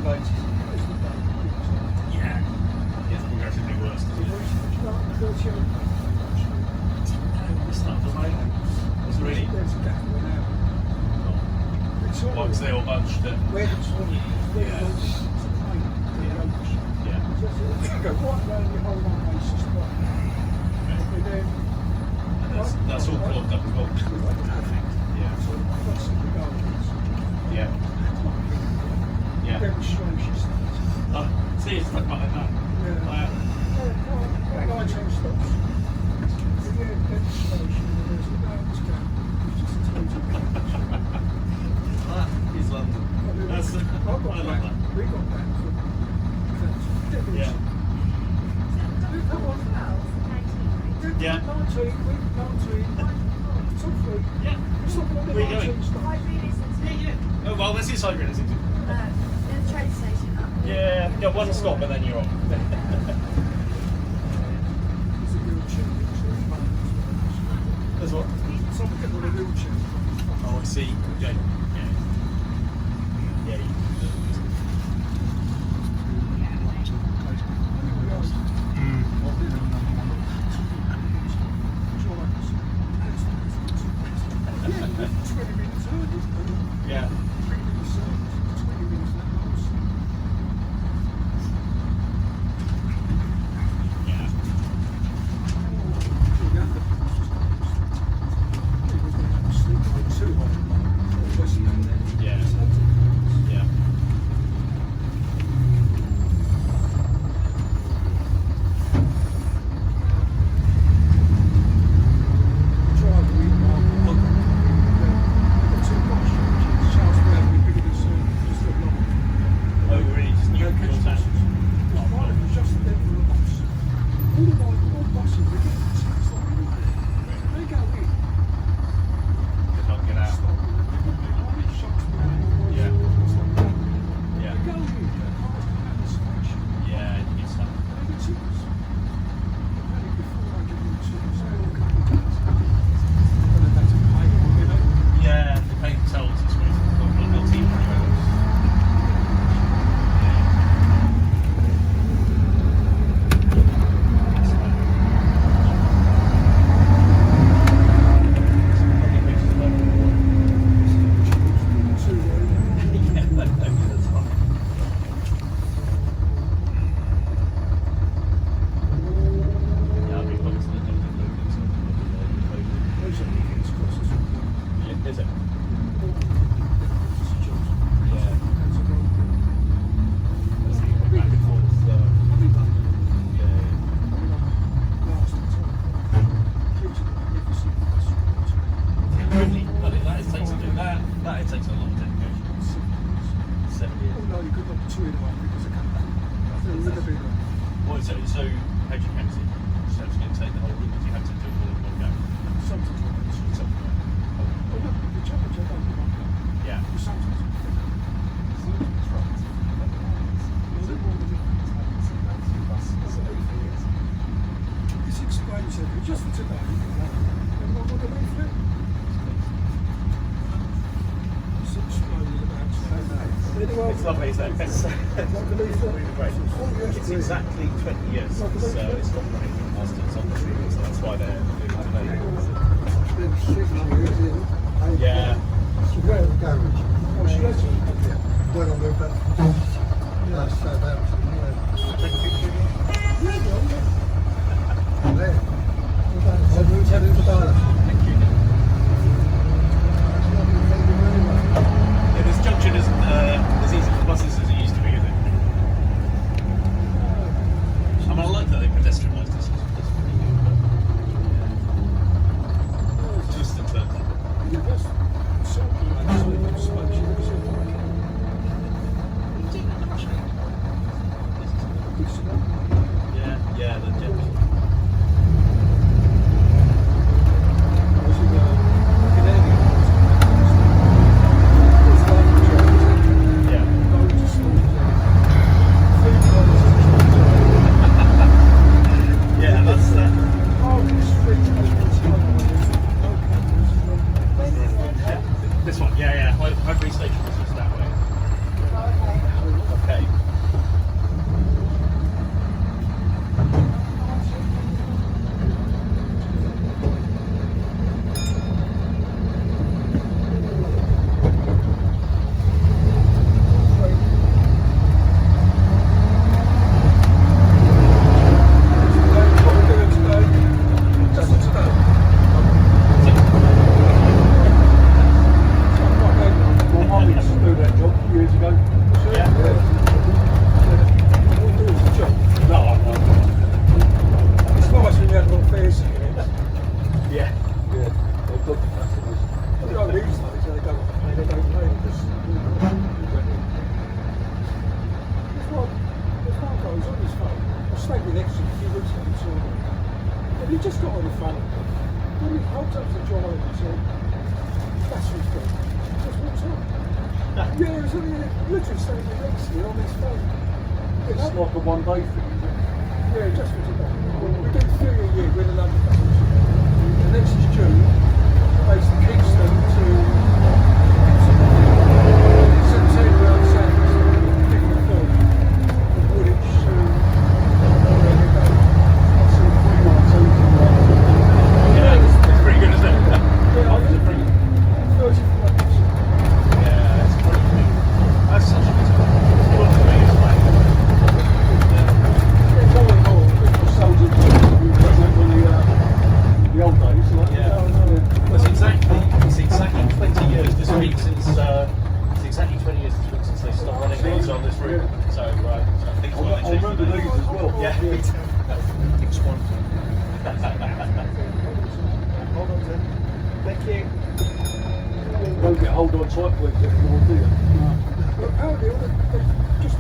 Yeah. It's progressively worse. It's not the way. It's really. Once they all bunched it. Yeah. That's all clogged up as well. Yeah. Yeah. Yeah. Oh, see, it's like that. That is London. That's I love that. We got that from Yeah. Yeah. Yeah. Where are you going? Yeah. Oh, well, that's inside Greenwich. The train station up. Yeah. Yeah, one stop and then you're on. There's what? Oh, I see. Yeah. Yeah. Yeah. Yeah. So how do you count it? So it's going to take the whole route, because you have to do it all in one go. Yeah. This explains it, just for today. It's lovely, isn't it? It's really great. It's exactly 20 years, so it's not running Routemasters on the street, so that's why they're doing it today. Yeah. Where the garage? Oh, she lives when I moved back. Yeah, Southampton. Take a picture of you? There. Head into Barnet. Thank you. Yeah, this junction isn't as easy for buses as it used to be, is it? I mean, I like that they pedestrianised this. That's pretty good, but yeah. Twist and turn. Yeah, the jet. This one, yeah. Highbury Station is just that way. Okay. stayed with extra a few weeks ago, so and he just got on the phone. When he holds up the drive and said, that's what's good. Just walks on. Yeah, it was only literally standing next to me on his phone. It's like a one-day thing, isn't it? Yeah, just for today. We do 3 a year with a London passage. The next is June, based in Kingston to September around Sands, different film. From Woolwich to where they go. So 3 months over. Yeah, it's pretty good, isn't it? Yeah, I It's think pretty, 35 minutes. yeah, it's pretty good. That's such a good time. It's one of the biggest, right? Yeah, more and more. People sold it on the old days. Like, Yeah. Well, it's exactly 20 years this week since it's exactly 20 years this week since they stopped running these on this route. So I think it's one I remember they these as well. Yeah, me too. Which one? Hold on, Tim. Thank you. Don't get hold on tight with it anymore, do you? No. But apparently, they've just